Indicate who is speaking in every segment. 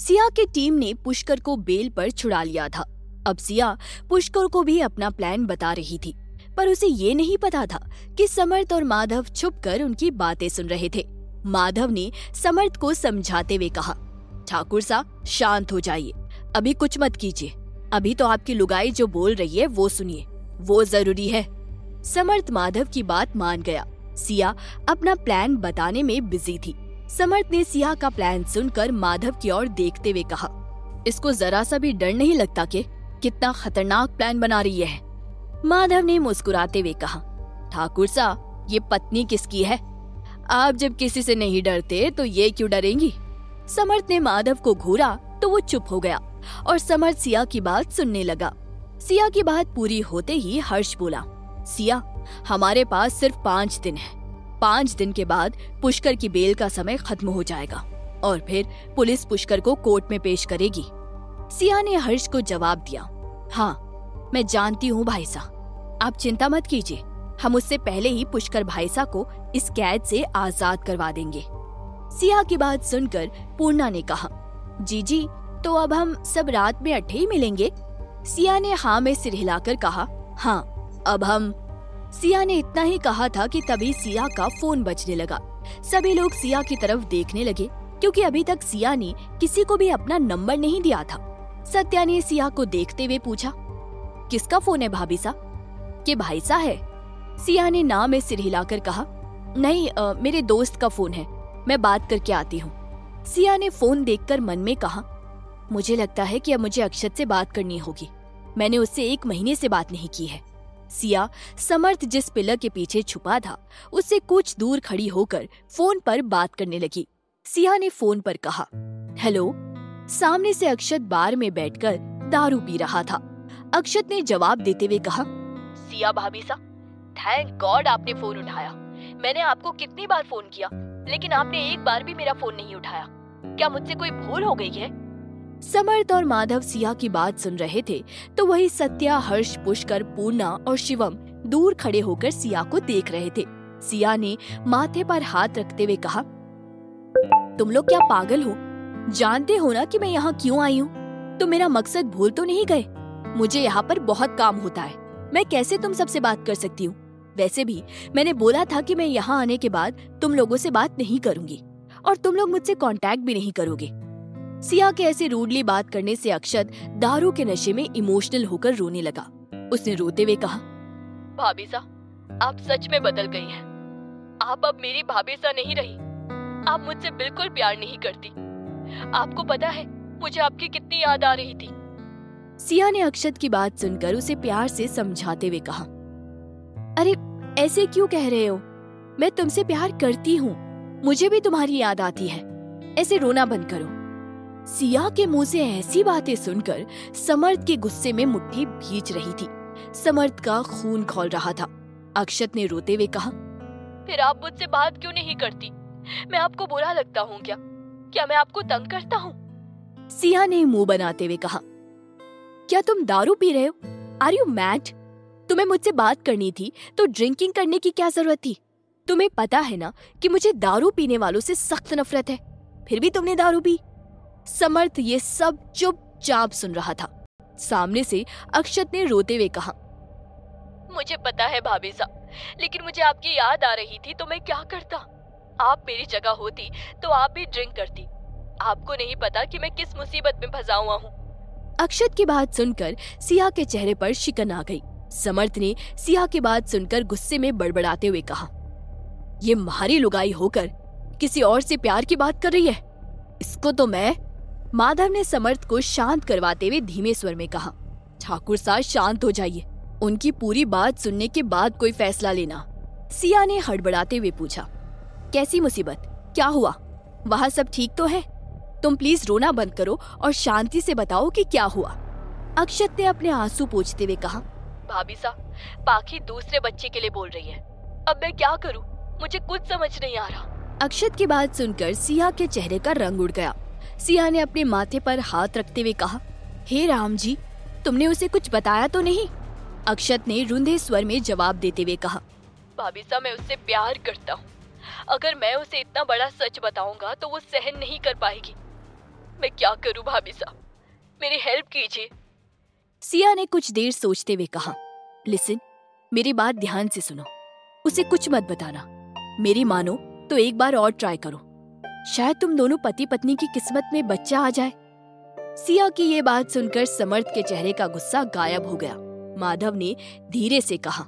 Speaker 1: सिया की टीम ने पुष्कर को बेल पर छुड़ा लिया था। अब सिया पुष्कर को भी अपना प्लान बता रही थी, पर उसे ये नहीं पता था कि समर्थ और माधव छुपकर उनकी बातें सुन रहे थे। माधव ने समर्थ को समझाते हुए कहा, ठाकुर साहब शांत हो जाइए, अभी कुछ मत कीजिए। अभी तो आपकी लुगाई जो बोल रही है वो सुनिए, वो जरूरी है। समर्थ माधव की बात मान गया। सिया अपना प्लान बताने में बिजी थी। समर्थ ने सिया का प्लान सुनकर माधव की ओर देखते हुए कहा, इसको जरा सा भी डर नहीं लगता कि कितना खतरनाक प्लान बना रही है? माधव ने मुस्कुराते हुए कहा, ठाकुर साहब ये पत्नी किसकी है? आप जब किसी से नहीं डरते तो ये क्यों डरेंगी? समर्थ ने माधव को घूरा तो वो चुप हो गया और समर्थ सिया की बात सुनने लगा। सिया की बात पूरी होते ही हर्ष बोला, सिया हमारे पास सिर्फ 5 दिन है। 5 दिन के बाद पुष्कर की बेल का समय खत्म हो जाएगा और फिर पुलिस पुष्कर को कोर्ट में पेश करेगी। सिया ने हर्ष को जवाब दिया, हाँ मैं जानती हूँ भाई साहब, आप चिंता मत कीजिए, हम उससे पहले ही पुष्कर भाई साहब को इस कैद से आजाद करवा देंगे। सिया की बात सुनकर पूर्णा ने कहा, जी तो अब हम सब रात में 8 ही मिलेंगे? सिया ने हाँ में सिर हिलाकर कहा, हाँ अब हम। सिया ने इतना ही कहा था कि तभी सिया का फोन बजने लगा। सभी लोग सिया की तरफ देखने लगे क्योंकि अभी तक सिया ने किसी को भी अपना नंबर नहीं दिया था। सत्या ने सिया को देखते हुए पूछा, किसका फोन है भाभी सा? कि भाई सा है? सिया ने ना में सिर हिलाकर कहा, नहीं मेरे दोस्त का फोन है, मैं बात करके आती हूँ। सिया ने फोन देखकर मन में कहा, मुझे लगता है कि अब मुझे अक्षत से बात करनी होगी, मैंने उससे 1 महीने से बात नहीं की है। सिया समर्थ जिस पिलर के पीछे छुपा था उससे कुछ दूर खड़ी होकर फोन पर बात करने लगी। सिया ने फोन पर कहा, हेलो। सामने से अक्षत बार में बैठकर दारू पी रहा था। अक्षत ने जवाब देते हुए कहा, सिया भाभी सा, थैंक गॉड आपने फोन उठाया। मैंने आपको कितनी बार फोन किया लेकिन आपने एक बार भी मेरा फोन नहीं उठाया। क्या मुझसे कोई भूल हो गई है? समर्थ और माधव सिया की बात सुन रहे थे तो वही सत्या, हर्ष, पुष्कर, पूर्णा और शिवम दूर खड़े होकर सिया को देख रहे थे। सिया ने माथे पर हाथ रखते हुए कहा, तुम लोग क्या पागल हो? जानते हो ना कि मैं यहाँ क्यों आई हूँ? तुम मेरा मकसद भूल तो नहीं गए? मुझे यहाँ पर बहुत काम होता है, मैं कैसे तुम सबसे बात कर सकती हूँ? वैसे भी मैंने बोला था कि मैं यहाँ आने के बाद तुम लोगों से बात नहीं करूंगी और तुम लोग मुझसे कांटेक्ट भी नहीं करोगे। सिया के ऐसे रूडली बात करने से अक्षत दारू के नशे में इमोशनल होकर रोने लगा। उसने रोते हुए कहा, भाभी सा आप सच में बदल गई हैं। आप अब मेरी भाभी सा नहीं रही। आप मुझसे बिल्कुल प्यार नहीं करती। आपको पता है मुझे आपकी कितनी याद आ रही थी। सिया ने अक्षत की बात सुनकर उसे प्यार से समझाते हुए कहा, अरे ऐसे क्यों कह रहे हो? मैं तुमसे प्यार करती हूँ, मुझे भी तुम्हारी याद आती है। ऐसे रोना बंद करो। सिया के मुंह से ऐसी बातें सुनकर समर्थ के गुस्से में मुट्ठी भींच रही थी। समर्थ का खून खौल रहा था। अक्षत ने रोते हुए कहा, फिर आप मुझसे बात क्यों नहीं करती? मैं आपको बुरा लगता हूँ क्या? क्या मैं आपको तंग करता हूँ? सिया ने मुंह बनाते हुए कहा, क्या तुम दारू पी रहे हो? Are you mad? तुम्हें मुझसे बात करनी थी तो ड्रिंकिंग करने की क्या जरूरत थी? तुम्हें पता है ना कि मुझे दारू पीने वालों से सख्त नफरत है, फिर भी तुमने दारू पी। समर्थ ये सब चुपचाप सुन रहा था। सामने से अक्षत ने रोते हुए कहा, मुझे पता है भाभी साहब, लेकिन मुझे आपकी याद आ रही थी तो मैं क्या करता? आप मेरी जगह होती तो आप भी ड्रिंक करती। आपको नहीं पता कि मैं किस मुसीबत में फंसा हुआ हूँ। अक्षत की बात सुनकर सिया के चेहरे पर शिकन आ गई। समर्थ ने सिया की बात सुनकर गुस्से में बड़बड़ाते हुए कहा, ये मारी लुगाई होकर किसी और से प्यार की बात कर रही है, इसको तो मैं। माधव ने समर्थ को शांत करवाते हुए धीमे स्वर में कहा, ठाकुर साहब शांत हो जाइए, उनकी पूरी बात सुनने के बाद कोई फैसला लेना। सिया ने हड़बड़ाते हुए पूछा, कैसी मुसीबत? क्या हुआ? वहाँ सब ठीक तो है? तुम प्लीज रोना बंद करो और शांति से बताओ कि क्या हुआ। अक्षत ने अपने आंसू पोंछते हुए कहा, भाभी साहब, पाखी दूसरे बच्चे के लिए बोल रही है, अब मैं क्या करूं? मुझे कुछ समझ नहीं आ रहा। अक्षत की बात सुनकर सिया के चेहरे का रंग उड़ गया। सिया ने अपने माथे पर हाथ रखते हुए कहा, हे राम जी, तुमने उसे कुछ बताया तो नहीं? अक्षत ने रुंधे स्वर में जवाब देते हुए कहा, भाभी साहब, मैं उससे प्यार करता हूँ। अगर मैं उसे इतना बड़ा सच बताऊंगा तो वो सहन नहीं कर पाएगी। मैं क्या करूं भाभी साहब, मेरी हेल्प कीजिए। सिया ने कुछ देर सोचते हुए कहा, लिसन, मेरी बात ध्यान से सुनो, उसे कुछ मत बताना। मेरी मानो तो एक बार और ट्राई करो, शायद तुम दोनों पति पत्नी की किस्मत में बच्चा आ जाए। सिया की ये बात सुनकर समर्थ के चेहरे का गुस्सा गायब हो गया। माधव ने धीरे से कहा,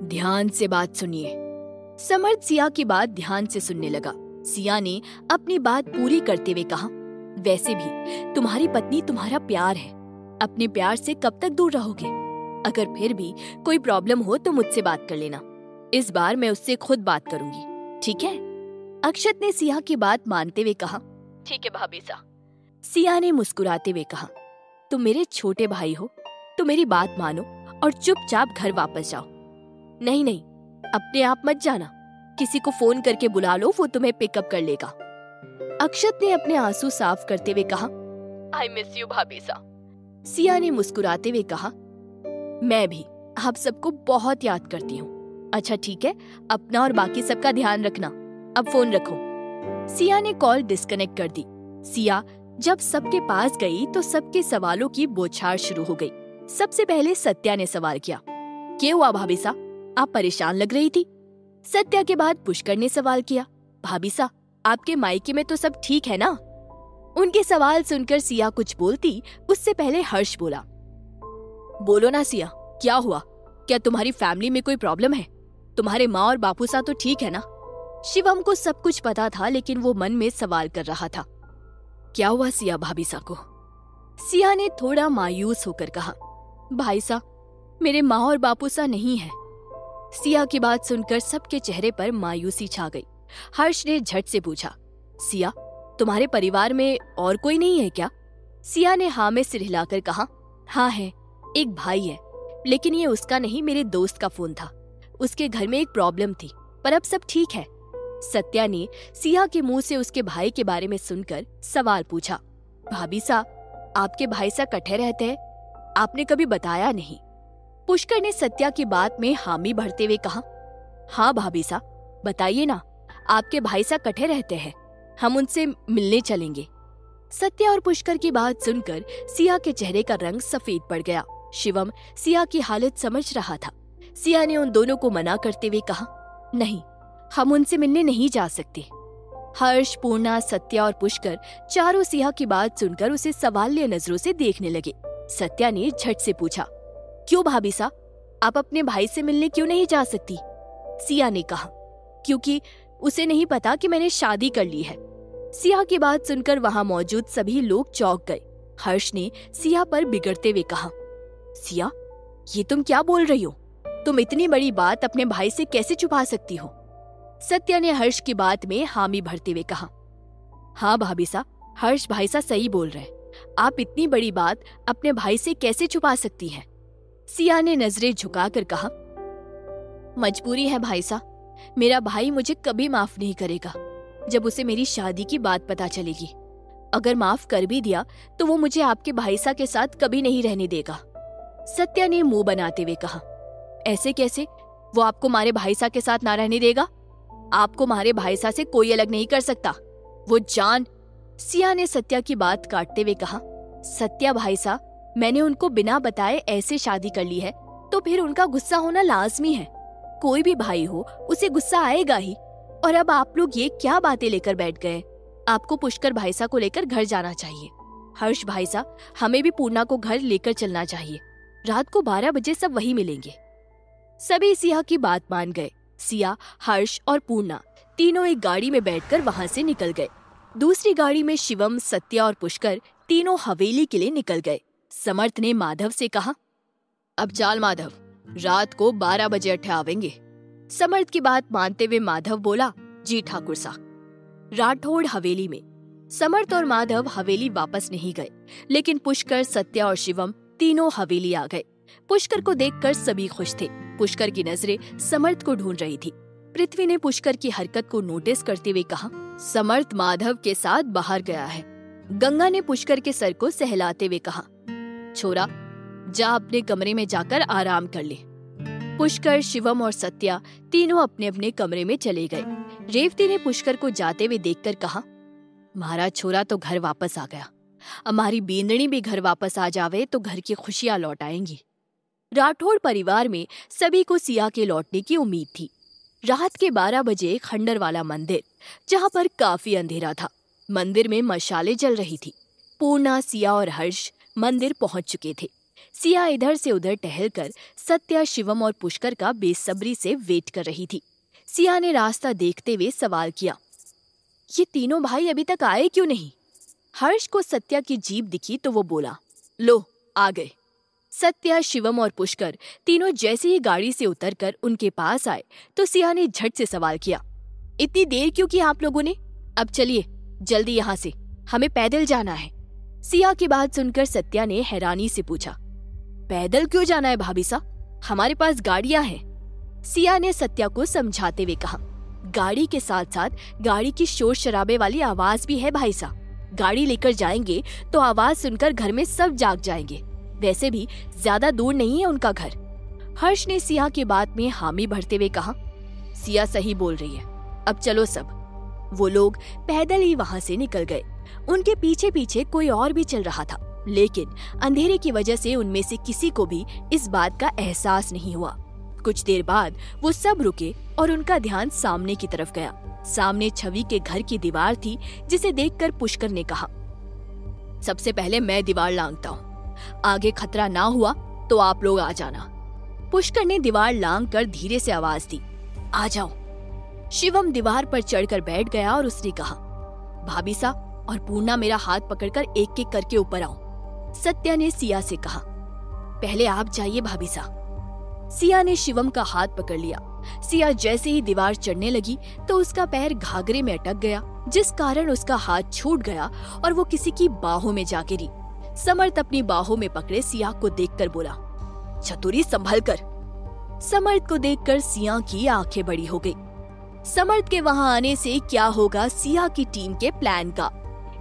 Speaker 1: ध्यान से बात सुनिए। समर्थ सिया की बात ध्यान से सुनने लगा। सिया ने अपनी बात पूरी करते हुए कहा, वैसे भी तुम्हारी पत्नी तुम्हारा प्यार है, अपने प्यार से कब तक दूर रहोगे? अगर फिर भी कोई प्रॉब्लम हो तो मुझसे बात कर लेना, इस बार मैं उससे खुद बात करूंगी, ठीक है? अक्षत ने सिया की बात मानते हुए कहा, ठीक है भाभी साहब। सिया ने मुस्कुराते हुए कहा, तुम मेरे छोटे भाई हो तो मेरी बात मानो और चुपचाप घर वापस जाओ। नहीं नहीं, अपने आप मत जाना, किसी को फोन करके बुला लो, वो तुम्हें पिकअप कर लेगा। अक्षत ने अपने आंसू साफ करते हुए कहा, आई मिस यू भाभी साहब। सिया ने मुस्कुराते हुए कहा, मैं भी आप सबको बहुत याद करती हूँ। अच्छा ठीक है, अपना और बाकी सबका ध्यान रखना, अब फोन रखो। सिया ने कॉल डिस्कनेक्ट कर दी। सिया जब सबके पास गई तो सबके सवालों की बौछार शुरू हो गई। सबसे पहले सत्या ने सवाल किया, क्या हुआ भाभी साहब, आप परेशान लग रही थी? सत्या के बाद पुष्कर ने सवाल किया, भाभी साहब आपके मायके में तो सब ठीक है ना? उनके सवाल सुनकर सिया कुछ बोलती उससे पहले हर्ष बोला, बोलो ना सिया, क्या हुआ? क्या तुम्हारी फैमिली में कोई प्रॉब्लम है? तुम्हारे माँ और बापू सा तो ठीक है ना? शिवम को सब कुछ पता था, लेकिन वो मन में सवाल कर रहा था, क्या हुआ सिया भाभी सा को? सिया ने थोड़ा मायूस होकर कहा, भाई साहब मेरे माँ और बापू सा नहीं है। सिया की बात सुनकर सबके चेहरे पर मायूसी छा गई। हर्ष ने झट से पूछा, सिया तुम्हारे परिवार में और कोई नहीं है क्या? सिया ने हाँ में सिर हिलाकर कहा, हाँ है, एक भाई है, लेकिन ये उसका नहीं, मेरे दोस्त का फोन था, उसके घर में एक प्रॉब्लम थी, पर अब सब ठीक है। सत्या ने सिया के मुंह से उसके भाई के बारे में सुनकर सवाल पूछा, भाभी साहब आपके भाई सा कट्ठे रहते हैं, आपने कभी बताया नहीं। पुष्कर ने सत्या की बात में हामी भरते हुए कहा, हाँ भाभी साहब बताइए ना, आपके भाई सा कट्ठे रहते हैं, हम उनसे मिलने चलेंगे। सत्या और पुष्कर की बात सुनकर सिया के चेहरे का रंग सफेद पड़ गया। शिवम सिया की हालत समझ रहा था। सिया ने उन दोनों को मना करते हुए कहा, नहीं, हम उनसे मिलने नहीं जा सकते। हर्ष, पूर्णा, सत्या और पुष्कर चारों सिया की बात सुनकर उसे सवालिया नजरों से देखने लगे। सत्या ने झट से पूछा, क्यों भाभी साहब आप अपने भाई से मिलने क्यों नहीं जा सकती? सिया ने कहा, क्योंकि उसे नहीं पता कि मैंने शादी कर ली है। सिया की बात सुनकर वहां मौजूद सभी लोग चौंक गए। हर्ष ने सिया पर बिगड़ते हुए कहा, सिया ये तुम क्या बोल रही हो? तुम इतनी बड़ी बात अपने भाई से कैसे छुपा सकती हो? सत्या ने हर्ष की बात में हामी भरते हुए कहा, हाँ भाभी साहब हर्ष भाई सा सही बोल रहे, आप इतनी बड़ी बात अपने भाई से कैसे छुपा सकती हैं? सिया ने नजरें झुकाकर कहा, मजबूरी है भाई साहब, मेरा भाई मुझे कभी माफ नहीं करेगा जब उसे मेरी शादी की बात पता चलेगी। अगर माफ कर भी दिया तो वो मुझे आपके भाई सा के साथ कभी नहीं रहने देगा। सत्या ने मुंह बनाते हुए कहा, ऐसे कैसे? वो आपको मारे भाई सा के साथ ना रहने देगा? आपको मारे भाई सा से कोई अलग नहीं कर सकता, वो जान। सिया ने सत्या की बात काटते हुए कहा, सत्या भाई सा, मैंने उनको बिना बताए ऐसे शादी कर ली है तो फिर उनका गुस्सा होना लाजमी है। कोई भी भाई हो उसे गुस्सा आएगा ही। और अब आप लोग ये क्या बातें लेकर बैठ गए? आपको पुष्कर भाई सा को लेकर घर जाना चाहिए। हर्ष भाई सा, हमें भी पूर्णा को घर लेकर चलना चाहिए। रात को 12 बजे सब वहीं मिलेंगे। सभी सिया की बात मान गए। सिया, हर्ष और पूर्णा तीनों एक गाड़ी में बैठकर वहां से निकल गए। दूसरी गाड़ी में शिवम, सत्या और पुष्कर तीनों हवेली के लिए निकल गए। समर्थ ने माधव से कहा, अब चाल माधव, रात को 12 बजे अट्ठे आवेंगे। समर्थ की बात मानते हुए माधव बोला, जी ठाकुर साहब। राठौड़ हवेली में। समर्थ और माधव हवेली वापस नहीं गए, लेकिन पुष्कर, सत्या और शिवम तीनों हवेली आ गए। पुष्कर को देखकर सभी खुश थे। पुष्कर की नजरें समर्थ को ढूंढ रही थी। पृथ्वी ने पुष्कर की हरकत को नोटिस करते हुए कहा, समर्थ माधव के साथ बाहर गया है। गंगा ने पुष्कर के सर को सहलाते हुए कहा, छोरा जा अपने कमरे में जाकर आराम कर ले। पुष्कर, शिवम और सत्या तीनों अपने अपने कमरे में चले गए। रेवती ने पुष्कर को जाते हुए देखकर कहा, हमारा छोरा तो घर वापस आ गया, हमारी बींदनी भी घर वापस आ जावे तो घर की खुशियां लौट आएंगी। राठौड़ परिवार में सभी को सिया के लौटने की उम्मीद थी। रात के 12 बजे खंडर वाला मंदिर, जहां पर काफी अंधेरा था, मंदिर में मशालें जल रही थी। पूर्णा, सिया और हर्ष मंदिर पहुंच चुके थे। सिया इधर से उधर टहलकर सत्या, शिवम और पुष्कर का बेसब्री से वेट कर रही थी। सिया ने रास्ता देखते हुए सवाल किया, ये तीनों भाई अभी तक आए क्यों नहीं? हर्ष को सत्या की जीप दिखी तो वो बोला, लो आ गए। सत्या, शिवम और पुष्कर तीनों जैसे ही गाड़ी से उतरकर उनके पास आए तो सिया ने झट से सवाल किया, इतनी देर क्यों की आप लोगों ने? अब चलिए जल्दी यहाँ से, हमें पैदल जाना है। सिया की बात सुनकर सत्या ने हैरानी से पूछा, पैदल क्यों जाना है भाभी सा? हमारे पास गाड़ियां हैं। सिया ने सत्या को समझाते हुए कहा, गाड़ी के साथ साथ गाड़ी की शोर शराबे वाली आवाज भी है भाई सा। गाड़ी लेकर जाएंगे तो आवाज सुनकर घर में सब जाग जाएंगे। वैसे भी ज्यादा दूर नहीं है उनका घर। हर्ष ने सिया की बात में हामी भरते हुए कहा, सिया सही बोल रही है, अब चलो सब। वो लोग पैदल ही वहां से निकल गए। उनके पीछे पीछे कोई और भी चल रहा था, लेकिन अंधेरे की वजह से उनमें से किसी को भी इस बात का एहसास नहीं हुआ। कुछ देर बाद वो सब रुके और उनका ध्यान सामने की तरफ गया। सामने छवि के घर की दीवार थी, जिसे देखकर पुष्कर ने कहा, सबसे पहले मैं दीवार लांघता हूँ, आगे खतरा ना हुआ तो आप लोग आ जाना। पुष्कर ने दीवार लांघकर धीरे से आवाज दी, आ जाओ। शिवम दीवार पर चढ़कर बैठ गया और उसने कहा, भाभी सा और पूर्णा मेरा हाथ पकड़कर एक एक करके ऊपर आओ। सत्या ने सिया से कहा, पहले आप जाइए भाभी सा। सिया ने शिवम का हाथ पकड़ लिया। सिया जैसे ही दीवार चढ़ने लगी तो उसका पैर घाघरे में अटक गया, जिस कारण उसका हाथ छूट गया और वो किसी की बाहों में जा गिरी। समर्थ अपनी बाहों में पकड़े सिया को देखकर बोला, चतुरी संभल कर। समर्थ को देखकर सिया की आंखें बड़ी हो गई। समर्थ के वहां आने से क्या होगा सिया की टीम के प्लान का?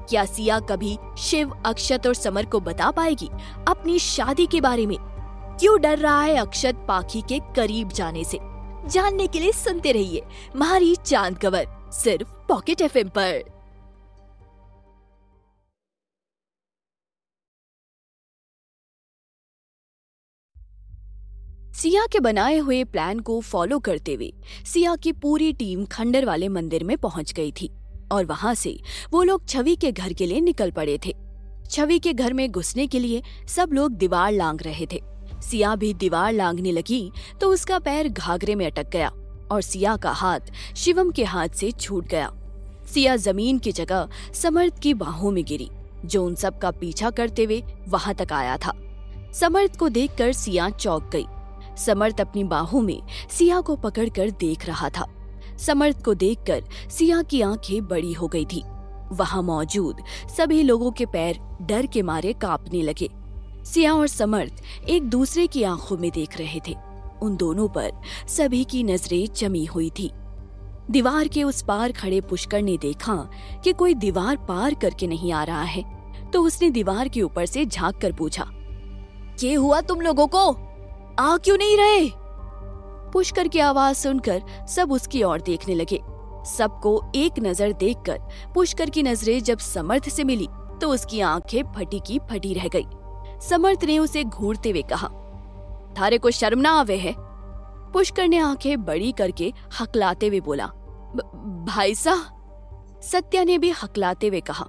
Speaker 1: क्या सिया कभी शिव, अक्षत और समर को बता पाएगी अपनी शादी के बारे में? क्यों डर रहा है अक्षत पाखी के करीब जाने से? जानने के लिए सुनते रहिए मारी चांद कवर, सिर्फ पॉकेट एफएम पर। सिया के बनाए हुए प्लान को फॉलो करते हुए सिया की पूरी टीम खंडर वाले मंदिर में पहुंच गई थी और वहां से वो लोग छवि के घर के लिए निकल पड़े थे। छवि के घर में घुसने के लिए सब लोग दीवार लांघ रहे थे। सिया भी दीवार लांघने लगी तो उसका पैर घाघरे में अटक गया और सिया का हाथ शिवम के हाथ से छूट गया। सिया जमीन की जगह समर्थ की बाहों में गिरी, जो उन सब का पीछा करते हुए वहां तक आया था। समर्थ को देखकर सिया चौंक गई। समर्थ अपनी बाहों में सिया को पकड़कर देख रहा था। समर्थ को देखकर सिया की आंखें बड़ी हो गई थी। वहां मौजूद सभी लोगों के पैर डर के मारे कांपने लगे। सिया और समर्थ एक दूसरे की आंखों में देख रहे थे। उन दोनों पर सभी की नजरें जमी हुई थी। दीवार के उस पार खड़े पुष्कर ने देखा कि कोई दीवार पार करके नहीं आ रहा है, तो उसने दीवार के ऊपर से झांक कर पूछा, क्या हुआ तुम लोगों को? आ क्यों नहीं रहे? पुष्कर की आवाज सुनकर सब उसकी ओर देखने लगे। सबको एक नजर देखकर पुष्कर की नजरें जब समर्थ से मिली तो उसकी आंखें फटी की फटी रह गई। समर्थ ने उसे घूरते हुए कहा, थारे को शर्म ना आवे है? पुष्कर ने आंखें बड़ी करके हकलाते हुए बोला, भाई सा। सत्या ने भी हकलाते हुए कहा,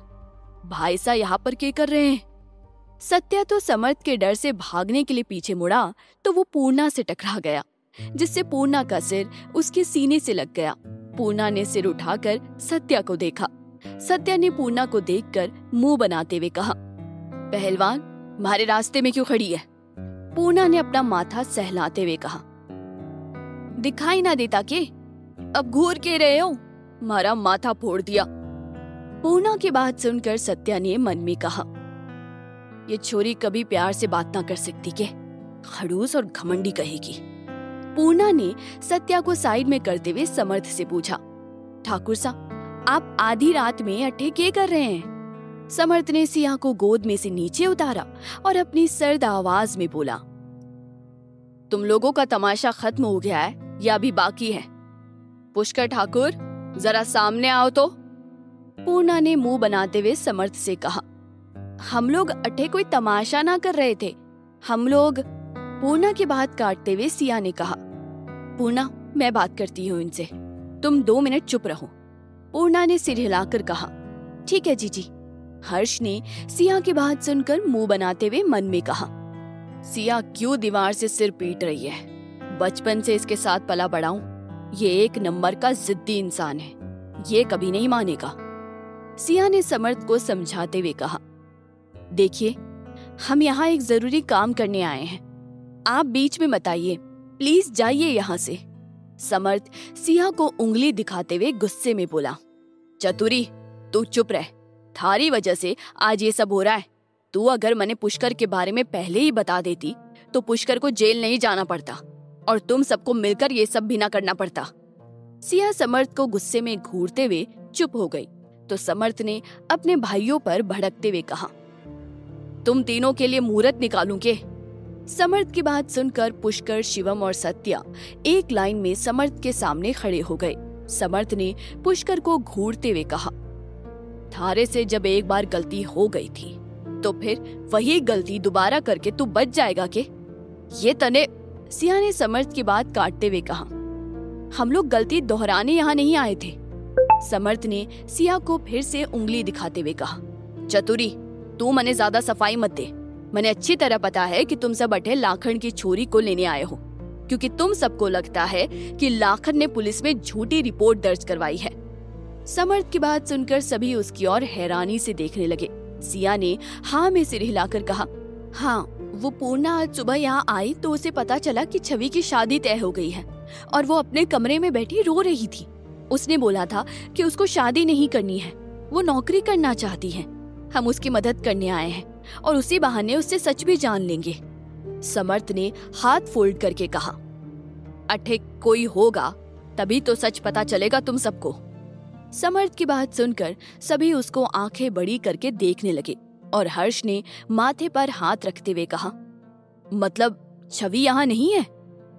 Speaker 1: भाई सा यहाँ पर क्या कर रहे हैं? सत्या तो समर्थ के डर से भागने के लिए पीछे मुड़ा तो वो पूर्णा से टकरा गया, जिससे पूर्णा का सिर उसके सीने से लग गया। पूर्णा ने सिर उठाकर सत्या को देखा। सत्या ने पूर्णा को देखकर मुंह बनाते हुए कहा, पहलवान हमारे रास्ते में क्यों खड़ी है? पूर्णा ने अपना माथा सहलाते हुए कहा, दिखाई ना देता के? अब घूर के रहे हो? हमारा माथा फोड़ दिया। पूर्णा की बात सुनकर सत्या ने मन में कहा, ये छोरी कभी प्यार से बात ना कर सकती के? खड़ूस और घमंडी कहेगी। पूर्णा ने सत्या को साइड में करते हुए समर्थ से पूछा, ठाकुर सा आप आधी रात में अट्ठे क्या कर रहे हैं? समर्थ ने सिया को गोद में से नीचे उतारा और अपनी सर्द आवाज में बोला, तुम लोगों का तमाशा खत्म हो गया है या अभी बाकी है? पुष्कर ठाकुर जरा सामने आओ तो। पूर्णा ने मुंह बनाते हुए समर्थ से कहा, हम लोग अठे कोई तमाशा ना कर रहे थे, हम लोग। पूर्णा की बात काटते हुए सिया ने कहा, पूर्णा मैं बात करती हूँ इनसे, तुम 2 मिनट चुप रहो। पूर्णा ने सिर हिलाकर कहा, ठीक है जीजी। हर्ष ने सिया की बात सुनकर मुंह बनाते हुए मन में कहा, सिया क्यों दीवार से सिर पीट रही है? बचपन से इसके साथ पला बड़ा हूं, ये 1 नंबर का जिद्दी इंसान है, ये कभी नहीं मानेगा। सिया ने समर्थ को समझाते हुए कहा, देखिए हम यहाँ एक जरूरी काम करने आए हैं, आप बीच में मत आइए, प्लीज जाइए यहाँ से। समर्थ सिया को उंगली दिखाते हुए गुस्से में बोला, चतुरी तू चुप रह, थारी वजह से आज ये सब हो रहा है। तू अगर मैंने पुष्कर के बारे में पहले ही बता देती तो पुष्कर को जेल नहीं जाना पड़ता और तुम सबको मिलकर ये सब भी ना करना पड़ता। सिया समर्थ को गुस्से में घूरते हुए चुप हो गई तो समर्थ ने अपने भाइयों पर भड़कते हुए कहा, तुम तीनों के लिए मुहूर्त निकालूं के? समर्थ की बात सुनकर पुष्कर, शिवम और सत्या एक लाइन में समर्थ के सामने खड़े हो गए। समर्थ ने पुष्कर को घूरते हुए कहा, थारे से जब एक बार गलती हो गई थी तो फिर वही गलती दोबारा करके तू बच जाएगा के? ये तने। सिया ने समर्थ की बात काटते हुए कहा, हम लोग गलती दोहराने यहाँ नहीं आए थे। समर्थ ने सिया को फिर से उंगली दिखाते हुए कहा, चतुरी तू मने ज्यादा सफाई मत दे, मने अच्छी तरह पता है कि तुम सब अठे लाखन की छोरी को लेने आए हो, क्योंकि तुम सबको लगता है कि लाखन ने पुलिस में झूठी रिपोर्ट दर्ज करवाई है। समर्थ की बात सुनकर सभी उसकी ओर हैरानी से देखने लगे। सिया ने हाँ में सिर हिलाकर कहा, हाँ वो पूर्णा आज सुबह यहाँ आई तो उसे पता चला कि छवि की शादी तय हो गई है और वो अपने कमरे में बैठी रो रही थी। उसने बोला था कि उसको शादी नहीं करनी है, वो नौकरी करना चाहती है। हम उसकी मदद करने आए हैं और उसी बहाने उससे सच भी जान लेंगे। समर्थ ने हाथ फोल्ड करके कहा, अठे कोई होगा तभी तो सच पता चलेगा तुम सबको। समर्थ की बात सुनकर सभी उसको आंखें बड़ी करके देखने लगे और हर्ष ने माथे पर हाथ रखते हुए कहा, मतलब छवि यहाँ नहीं है?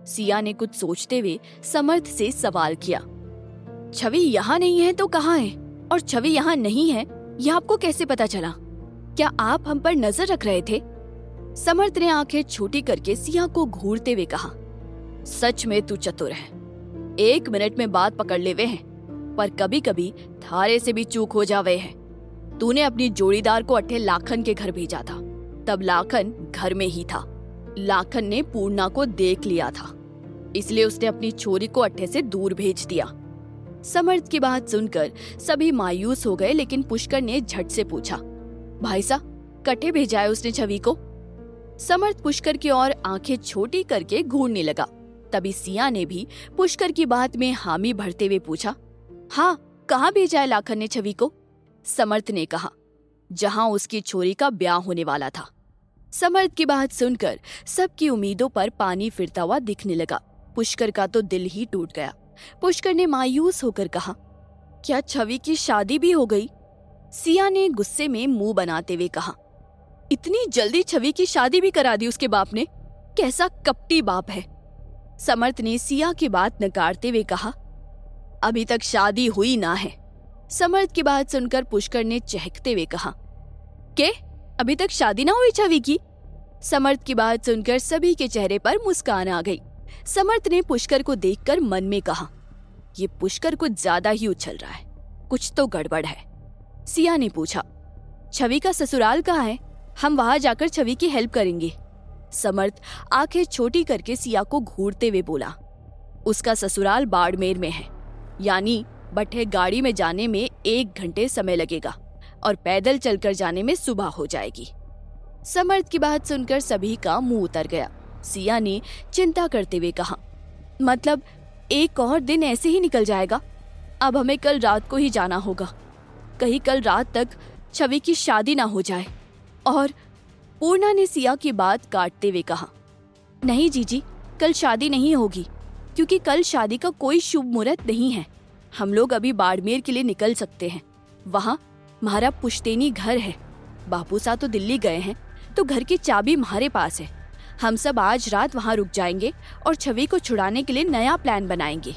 Speaker 1: सिया ने कुछ सोचते हुए समर्थ से सवाल किया, छवि यहाँ नहीं है तो कहाँ है? और छवि यहाँ नहीं है यह आपको कैसे पता चला? क्या आप हम पर नजर रख रहे थे? समर्थ ने आंखें छोटी करके सिया को घूरते हुए कहा, सच में तू चतुर है, 1 मिनट में बात पकड़ लेवे हैं, पर कभी कभी थारे से भी चूक हो जावे है। तूने अपनी जोड़ीदार को अठे लाखन के घर भेजा था, तब लाखन घर में ही था। लाखन ने पूर्णा को देख लिया था, इसलिए उसने अपनी छोरी को अठे से दूर भेज दिया। समर्थ की बात सुनकर सभी मायूस हो गए, लेकिन पुष्कर ने झट से पूछा, भाई साहब कटे भेजा है उसने छवि को? समर्थ पुष्कर की ओर आंखें छोटी करके घूरने लगा। तभी सिया ने भी पुष्कर की बात में हामी भरते हुए पूछा, हाँ कहाँ भेजा है लाखन ने छवि को? समर्थ ने कहा, जहां उसकी छोरी का ब्याह होने वाला था। समर्थ की बात सुनकर सबकी उम्मीदों पर पानी फिरता हुआ दिखने लगा। पुष्कर का तो दिल ही टूट गया। पुष्कर ने मायूस होकर कहा, क्या छवि की शादी भी हो गई? सिया ने गुस्से में मुंह बनाते हुए कहा, इतनी जल्दी छवि की शादी भी करा दी उसके बाप ने? कैसा कपटी बाप है। समर्थ ने सिया की बात नकारते हुए कहा, अभी तक शादी हुई ना है। समर्थ की बात सुनकर पुष्कर ने चहकते हुए कहा, के अभी तक शादी ना हुई छवि की? समर्थ की बात सुनकर सभी के चेहरे पर मुस्कान आ गई। समर्थ ने पुष्कर को देखकर मन में कहा, ये पुष्कर कुछ ज्यादा ही उछल रहा है, कुछ तो गड़बड़ है। सिया ने पूछा, छवि का ससुराल कहाँ है? हम वहां जाकर छवि की हेल्प करेंगे। समर्थ आंखें छोटी करके सिया को घूरते हुए बोला, उसका ससुराल बाड़मेर में है, यानी बठे गाड़ी में जाने में 1 घंटे समय लगेगा और पैदल चलकर जाने में सुबह हो जाएगी। समर्थ की बात सुनकर सभी का मुंह उतर गया। सिया ने चिंता करते हुए कहा, मतलब 1 और दिन ऐसे ही निकल जाएगा? अब हमें कल रात को ही जाना होगा, कहीं कल रात तक छवि की शादी ना हो जाए। और पूर्णा ने सिया की बात काटते हुए कहा, नहीं जीजी, कल शादी नहीं होगी, क्योंकि कल शादी का कोई शुभ मुहूर्त नहीं है। हम लोग अभी बाड़मेर के लिए निकल सकते हैं, वहाँ हमारा पुश्तैनी घर है। बापू साहब तो दिल्ली गए हैं, तो घर की चाबी हमारे पास है। हम सब आज रात वहाँ रुक जाएंगे और छवि को छुड़ाने के लिए नया प्लान बनाएंगे।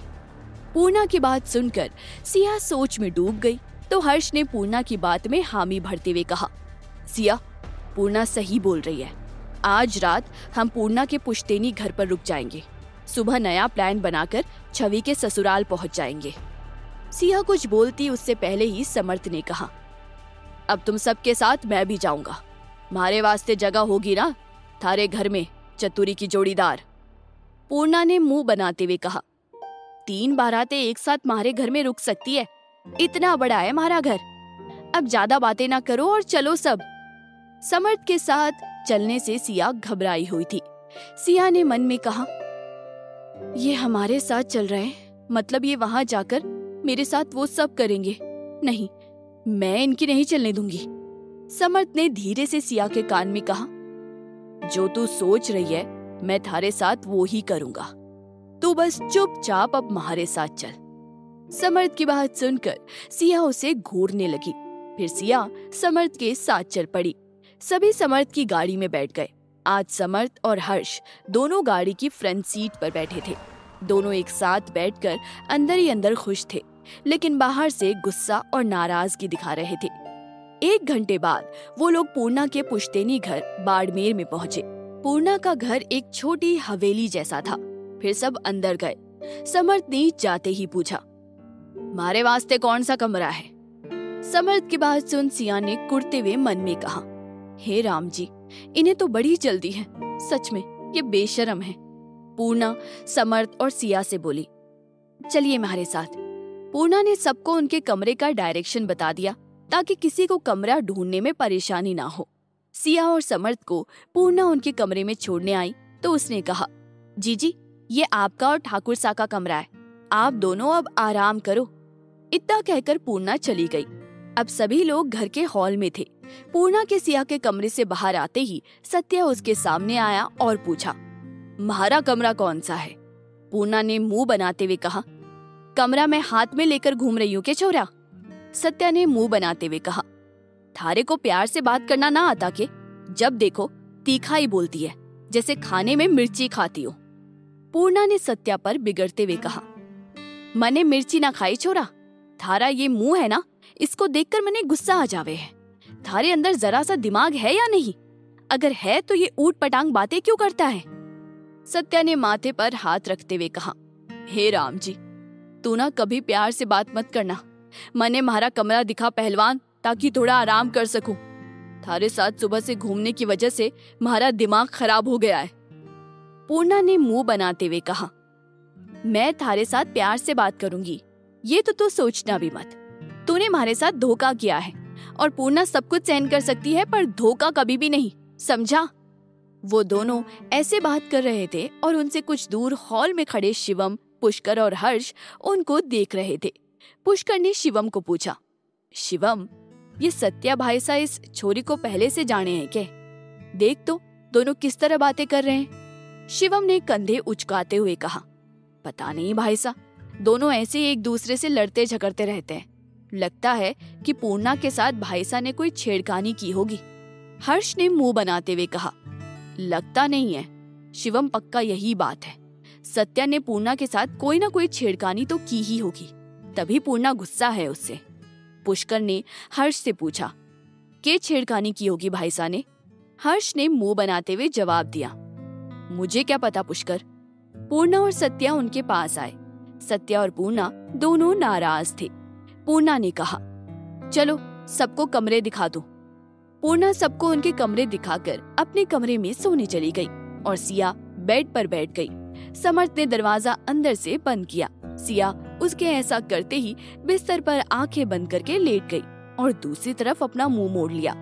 Speaker 1: पूर्णा की बात सुनकर सिया सोच में डूब गई तो हर्ष ने पूर्णा की बात में हामी भरते हुए कहा, सिया, पूर्णा सही बोल रही है। आज रात हम पूर्णा के पुश्तैनी घर पर रुक जाएंगे। सुबह नया प्लान बनाकर छवि के ससुराल पहुंच जाएंगे। सिया कुछ बोलती उससे पहले ही समर्थ ने कहा, अब तुम सबके साथ मैं भी जाऊंगा। मारे वास्ते जगह होगी ना थारे घर में, चतुरी की जोड़ीदार। पूर्णा ने मुंह बनाते हुए कहा, 3 बारातें एक साथ मारे घर में रुक सकती है? इतना बड़ा है हमारा घर। अब ज्यादा बातें ना करो और चलो सब। समर्थ के साथ चलने से सिया घबराई हुई थी। सिया ने मन में कहा, ये हमारे साथ चल रहे हैं, मतलब ये वहां जाकर मेरे साथ वो सब करेंगे। नहीं, मैं इनकी नहीं चलने दूंगी। समर्थ ने धीरे से सिया के कान में कहा, जो तू सोच रही है मैं थारे साथ वो ही करूंगा। तू बस चुपचाप अब हमारे साथ चल। समर्थ की बात सुनकर सिया उसे घूरने लगी। फिर सिया समर्थ के साथ चल पड़ी। सभी समर्थ की गाड़ी में बैठ गए। आज समर्थ और हर्ष दोनों गाड़ी की फ्रंट सीट पर बैठे थे। दोनों एक साथ बैठकर अंदर ही अंदर खुश थे, लेकिन बाहर से गुस्सा और नाराजगी दिखा रहे थे। 1 घंटे बाद वो लोग पूर्णा के पुश्तैनी घर बाड़मेर में पहुंचे। पूर्णा का घर एक छोटी हवेली जैसा था। फिर सब अंदर गए। समर्थ ने जाते ही पूछा, मारे वास्ते कौन सा कमरा है? समर्थ की बात सुन सिया ने कुड़ते हुए मन में कहा, हे राम जी, इन्हें तो बड़ी जल्दी है। सच में ये बेशरम है। पूर्णा समर्थ और सिया से बोली, चलिए हमारे साथ। पूर्णा ने सबको उनके कमरे का डायरेक्शन बता दिया ताकि किसी को कमरा ढूंढने में परेशानी ना हो। सिया और समर्थ को पूर्णा उनके कमरे में छोड़ने आई तो उसने कहा, जीजी, ये आपका और ठाकुर सा का कमरा है। आप दोनों अब आराम करो। इतना कहकर पूर्णा चली गई। अब सभी लोग घर के हॉल में थे। पूर्णा के सिया के कमरे से बाहर आते ही सत्या उसके सामने आया और पूछा, तुम्हारा कमरा कौन सा है? पूर्णा ने मुंह बनाते हुए कहा, कमरा मैं हाथ में लेकर घूम रही हूँ के छोरा? सत्या ने मुंह बनाते हुए कहा, थारे को प्यार से बात करना ना आता के? जब देखो तीखा ही बोलती है, जैसे खाने में मिर्ची खाती हो। पूर्णा ने सत्या पर बिगड़ते हुए कहा, मने मिर्ची ना खाई छोरा। थारा ये मुंह है ना, इसको देखकर मने गुस्सा आ जावे है। थारे अंदर जरा सा दिमाग है या नहीं? अगर है तो ये ऊट पटांग बातें क्यों करता है? सत्या ने माथे पर हाथ रखते हुए कहा, हे राम जी, तू ना कभी प्यार से बात मत करना। मने हमारा कमरा दिखा पहलवान, ताकि थोड़ा आराम कर सकूं। थारे साथ सुबह से घूमने की वजह से हमारा दिमाग खराब हो गया है। पूर्णा ने मुंह बनाते हुए कहा, मैं थारे साथ प्यार से बात करूंगी, ये तो तू सोचना भी मत। तूने हमारे साथ धोखा किया है और पूर्णा सब कुछ सहन कर सकती है, पर धोखा कभी भी नहीं, समझा? वो दोनों ऐसे बात कर रहे थे और उनसे कुछ दूर हॉल में खड़े शिवम, पुष्कर और हर्ष उनको देख रहे थे। पुष्कर ने शिवम को पूछा, शिवम, ये सत्या भाई सा इस छोरी को पहले से जाने हैं क्या? देख तो दोनों किस तरह बातें कर रहे हैं। शिवम ने कंधे उचकाते हुए कहा, पता नहीं भाई सा, दोनों ऐसे एक दूसरे से लड़ते झगड़ते रहते हैं। लगता है कि पूर्णा के साथ भाईसा ने कोई छेड़खानी की होगी। हर्ष ने मुंह बनाते हुए कहा, लगता नहीं है शिवम, पक्का यही बात है। सत्या ने पूर्णा के साथ कोई ना कोई छेड़खानी तो की ही होगी, तभी पूर्णा गुस्सा है उससे। पुष्कर ने हर्ष से पूछा, क्या छेड़खानी की होगी भाईसा ने? हर्ष ने मुंह बनाते हुए जवाब दिया, मुझे क्या पता पुष्कर। पूर्णा और सत्या उनके पास आए। सत्या और पूर्णा दोनों नाराज थे। पूर्णा ने कहा, चलो सबको कमरे दिखा दो। पूर्णा सबको उनके कमरे दिखाकर अपने कमरे में सोने चली गई और सिया बेड पर बैठ गई। समर्थ ने दरवाजा अंदर से बंद किया। सिया उसके ऐसा करते ही बिस्तर पर आंखें बंद करके लेट गई और दूसरी तरफ अपना मुंह मोड़ लिया।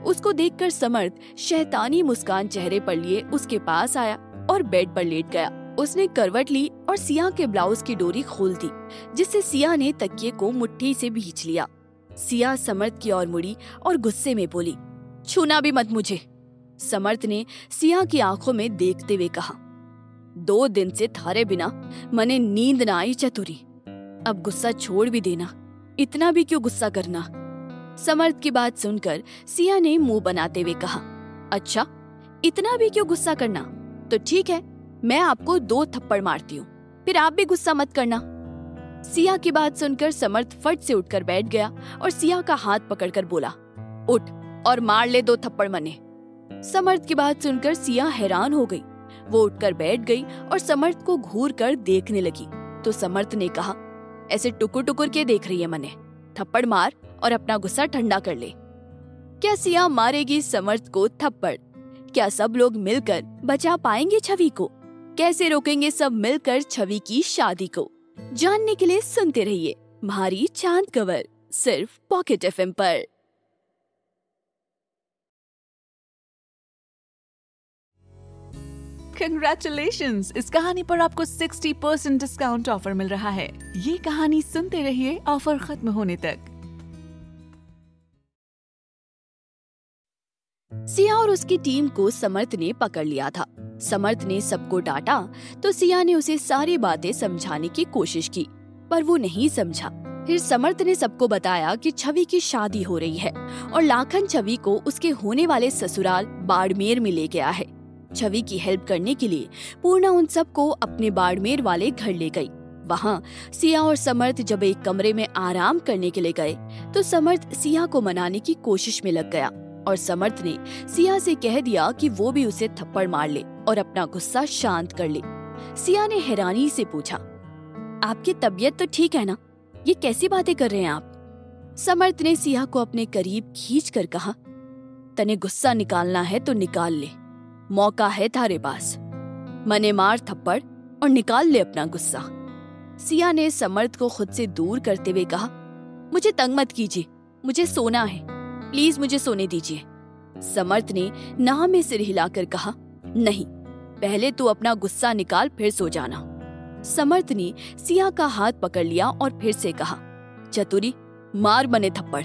Speaker 1: उसको देखकर समर्थ शैतानी मुस्कान चेहरे पर लिए उसके पास आया और बेड पर लेट गया। उसने करवट ली और सिया के ब्लाउज की डोरी खोल दी, जिससे सिया ने तकिए को मुट्ठी से भींच लिया। सिया समर्थ की ओर मुड़ी और गुस्से में बोली, छूना भी मत मुझे। समर्थ ने सिया की आंखों में देखते हुए कहा, 2 दिन से थारे बिना मने नींद ना आई चतुरी। अब गुस्सा छोड़ भी देना, इतना भी क्यों गुस्सा करना। समर्थ की बात सुनकर सिया ने मुंह बनाते हुए कहा, अच्छा इतना भी क्यों गुस्सा करना? तो ठीक है, मैं आपको 2 थप्पड़ मारती हूँ, फिर आप भी गुस्सा मत करना। सिया की बात सुनकर समर्थ फट से उठकर बैठ गया और सिया का हाथ पकड़कर बोला, उठ और मार ले 2 थप्पड़ मने। समर्थ की बात सुनकर सिया हैरान हो गई। वो उठकर बैठ गई और समर्थ को घूर कर देखने लगी। तो समर्थ ने कहा, ऐसे टुकुर टुकुर के देख रही है मने, थप्पड़ मार और अपना गुस्सा ठंडा कर ले। क्या सिया मारेगी समर्थ को थप्पड़? क्या सब लोग मिलकर बचा पाएंगे छवि को? कैसे रोकेंगे सब मिलकर छवि की शादी को? जानने के लिए सुनते रहिए म्हारी चांद कवर, सिर्फ पॉकेट एफएम पर।
Speaker 2: Congratulations! इस कहानी पर आपको 60% डिस्काउंट ऑफर मिल रहा है। ये कहानी सुनते रहिए ऑफर खत्म होने तक।
Speaker 1: सिया और उसकी टीम को समर्थ ने पकड़ लिया था। समर्थ ने सबको डांटा तो सिया ने उसे सारी बातें समझाने की कोशिश की, पर वो नहीं समझा। फिर समर्थ ने सबको बताया कि छवि की शादी हो रही है और लाखन छवि को उसके होने वाले ससुराल बाड़मेर में ले गया है। छवि की हेल्प करने के लिए पूर्णा उन सबको अपने बाड़मेर वाले घर ले गई। वहाँ सिया और समर्थ जब एक कमरे में आराम करने के लिए गए तो समर्थ सिया को मनाने की कोशिश में लग गया और समर्थ ने सिया से कह दिया कि वो भी उसे थप्पड़ मार ले और अपना गुस्सा शांत कर ले। सिया ने हैरानी से पूछा, आपकी तबीयत तो ठीक है ना? ये कैसी बातें कर रहे हैं आप? समर्थ ने सिया को अपने करीब खींचकर कहा, तने गुस्सा निकालना है तो निकाल ले, मौका है थारे पास। मने मार थप्पड़ और निकाल ले अपना गुस्सा। सिया ने समर्थ को खुद से दूर करते हुए कहा, मुझे तंग मत कीजिए, मुझे सोना है, प्लीज मुझे सोने दीजिए। समर्थ ने ना में सिर हिलाकर कहा, नहीं, पहले तू अपना गुस्सा निकाल फिर सो जाना। समर्थ ने सिया का हाथ पकड़ लिया और फिर से कहा, चतुरी मार मने थप्पड़।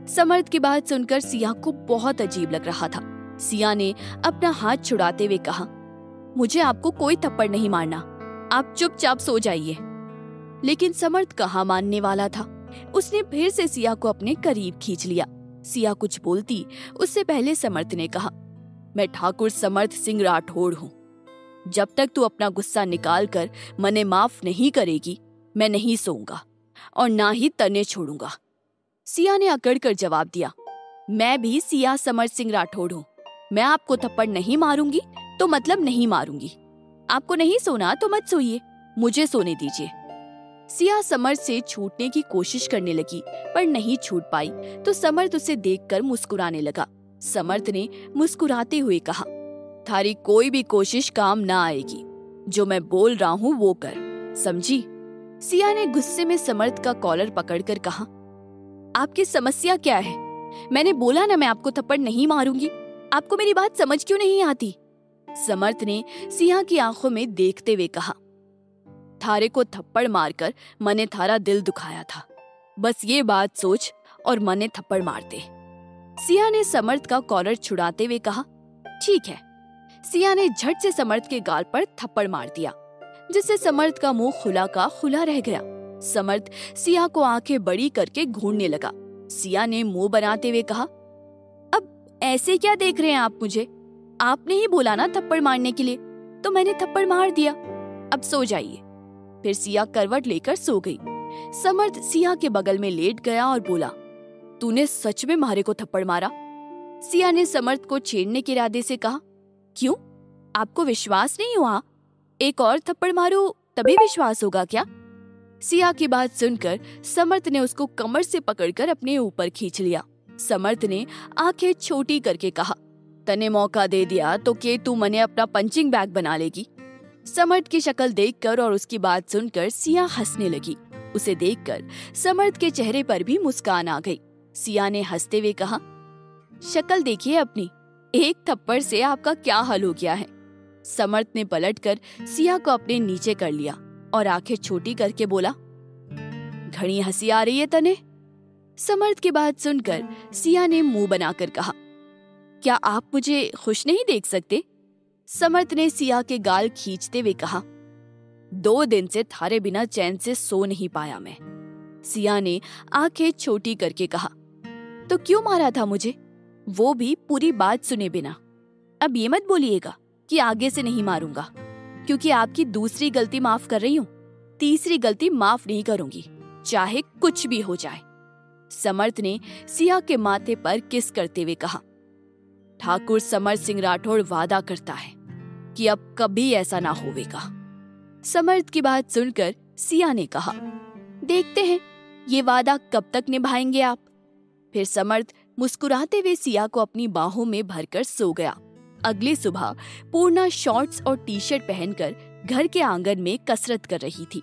Speaker 1: समर्थ की बात सुनकर सिया को बहुत अजीब लग रहा था। सिया ने अपना हाथ छुड़ाते हुए कहा, मुझे आपको कोई थप्पड़ नहीं मारना, आप चुपचाप सो जाइए। लेकिन समर्थ कहाँ मानने वाला था। उसने फिर से सिया को अपने करीब खींच लिया। सिया कुछ बोलती उससे पहले समर्थ ने कहा, मैं ठाकुर समर्थ सिंह राठौड़ हूँ। जब तक तू अपना गुस्सा निकाल कर मने माफ नहीं करेगी, मैं नहीं सोऊंगा और ना ही तने छोड़ूंगा। सिया ने अकड़ कर जवाब दिया, मैं भी सिया समर्थ सिंह राठौड़ हूँ। मैं आपको थप्पड़ नहीं मारूंगी तो मतलब नहीं मारूंगी। आपको नहीं सोना तो मत सोइए, मुझे सोने दीजिए। सिया समर्थ से छूटने की कोशिश करने लगी पर नहीं छूट पाई तो समर्थ उसे देखकर मुस्कुराने लगा। समर्थ ने मुस्कुराते हुए कहा, थारी कोई भी कोशिश काम ना आएगी, जो मैं बोल रहा हूँ वो कर, समझी? सिया ने गुस्से में समर्थ का कॉलर पकड़कर कहा, आपकी समस्या क्या है? मैंने बोला ना मैं आपको थप्पड़ नहीं मारूंगी, आपको मेरी बात समझ क्यों नहीं आती? समर्थ ने सिया की आंखों में देखते हुए कहा, थारे को थप्पड़ मारकर मने थारा दिल दुखाया था, बस ये बात सोच और मने थप्पड़ मार दे। सिया ने समर्थ का कॉलर छुड़ाते हुए कहा, ठीक है। सिया ने झट से समर्थ के गाल पर थप्पड़ मार दिया, जिससे समर्थ का मुंह खुला का खुला रह गया। समर्थ सिया को आंखें बड़ी करके घूरने लगा। सिया ने मुंह बनाते हुए कहा, अब ऐसे क्या देख रहे हैं आप मुझे? आपने ही बोला ना थप्पड़ मारने के लिए, तो मैंने थप्पड़ मार दिया, अब सो जाइए। फिर सिया करवट लेकर सो गई। समर्थ सिया के बगल में लेट गया और बोला, तूने सच में मारे को थप्पड़ मारा? सिया ने समर्थ को छेड़ने के इरादे से कहा, क्यों, आपको विश्वास नहीं हुआ? एक और थप्पड़ मारो तभी विश्वास होगा क्या? सिया की बात सुनकर समर्थ ने उसको कमर से पकड़कर अपने ऊपर खींच लिया। समर्थ ने आंखें छोटी करके कहा, तने मौका दे दिया तो के तू मने अपना पंचिंग बैग बना लेगी। समर्थ की शक्ल देखकर और उसकी बात सुनकर सिया हंसने लगी। उसे देखकर समर्थ के चेहरे पर भी मुस्कान आ गई। सिया ने हंसते हुए कहा, शक्ल देखिए अपनी, एक थप्पड़ से आपका क्या हाल हो गया है। समर्थ ने पलटकर सिया को अपने नीचे कर लिया और आंखें छोटी करके बोला, घनी हंसी आ रही है तने? समर्थ की बात सुनकर सिया ने मुंह बनाकर कहा, क्या आप मुझे खुश नहीं देख सकते? समर्थ ने सिया के गाल खींचते हुए कहा, 2 दिन से थारे बिना चैन से सो नहीं पाया मैं। सिया ने आंखें छोटी करके कहा, तो क्यों मारा था मुझे, वो भी पूरी बात सुने बिना? अब ये मत बोलिएगा कि आगे से नहीं मारूंगा, क्योंकि आपकी दूसरी गलती माफ कर रही हूँ। तीसरी गलती माफ नहीं करूंगी, चाहे कुछ भी हो जाए। समर्थ ने सिया के माथे पर किस करते हुए कहा। ठाकुर समर्थ सिंह राठौड़ वादा करता है कि अब कभी ऐसा ना होवेगा। समर्थ की बात सुनकर सिया ने कहा, देखते हैं ये वादा कब तक निभाएंगे आप। फिर समर्थ मुस्कुराते हुए सिया को अपनी बाहों में भरकर सो गया। अगली सुबह पूर्णा शॉर्ट्स और टी शर्ट पहनकर घर के आंगन में कसरत कर रही थी।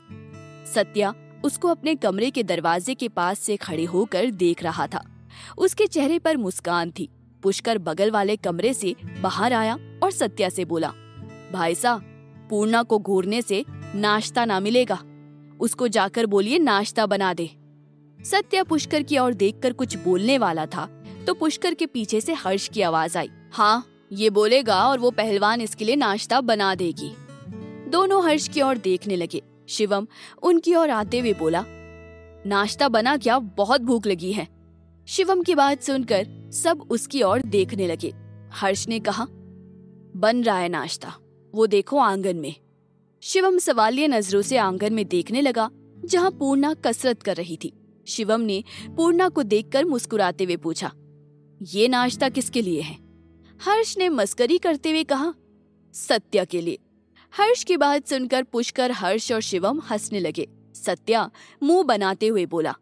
Speaker 1: सत्या उसको अपने कमरे के दरवाजे के पास से खड़े होकर देख रहा था। उसके चेहरे पर मुस्कान थी। पुष्कर बगल वाले कमरे से बाहर आया और सत्या से बोला, भाई साहब, पूर्णा को घूरने से नाश्ता ना मिलेगा, उसको जाकर बोलिए नाश्ता बना दे। सत्या पुष्कर की ओर देखकर कुछ बोलने वाला था तो पुष्कर के पीछे से हर्ष की आवाज आई, हाँ ये बोलेगा और वो पहलवान इसके लिए नाश्ता बना देगी। दोनों हर्ष की ओर देखने लगे। शिवम उनकी ओर आते हुए बोला, नाश्ता बना क्या, बहुत भूख लगी है। शिवम की बात सुनकर सब उसकी ओर देखने लगे। हर्ष ने कहा, बन रहा है नाश्ता, वो देखो आंगन में। शिवम सवालिया नजरों से आंगन में देखने लगा जहां पूर्णा कसरत कर रही थी। शिवम ने पूर्णा को देखकर मुस्कुराते हुए पूछा, ये नाश्ता किसके लिए है? हर्ष ने मस्करी करते हुए कहा, सत्या के लिए। हर्ष की बात सुनकर पुष्कर, हर्ष और शिवम हंसने लगे। सत्या मुंह बनाते हुए बोला,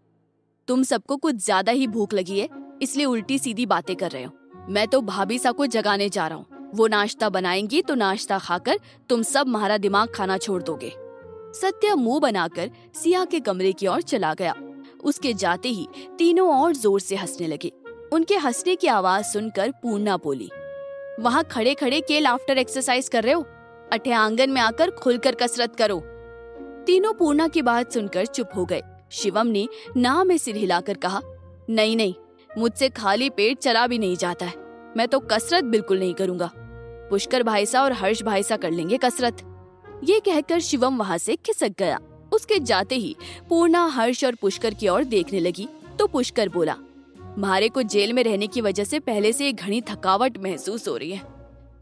Speaker 1: तुम सबको कुछ ज्यादा ही भूख लगी है, इसलिए उल्टी सीधी बातें कर रहे हो। मैं तो भाभी सा को जगाने जा रहा हूँ, वो नाश्ता बनाएंगी तो नाश्ता खाकर तुम सब हमारा दिमाग खाना छोड़ दोगे। सत्या मुंह बनाकर सिया के कमरे की ओर चला गया। उसके जाते ही तीनों और जोर से हंसने लगे। उनके हंसने की आवाज सुनकर पूर्णा बोली, वहाँ खड़े खड़े के लाफ्टर एक्सरसाइज कर रहे हो, अठे आंगन में आकर खुलकर कसरत करो। तीनों पूर्णा की बात सुनकर चुप हो गए। शिवम ने ना में सिर हिलाकर कहा, नहीं नहीं, मुझसे खाली पेट चला भी नहीं जाता है, मैं तो कसरत बिल्कुल नहीं करूंगा। पुष्कर भाई सा और हर्ष भाई सा कर लेंगे कसरत। ये कहकर शिवम वहाँ से खिसक गया। उसके जाते ही पूर्णा हर्ष और पुष्कर की ओर देखने लगी तो पुष्कर बोला, म्हारे को जेल में रहने की वजह से पहले से घनी थकावट महसूस हो रही है,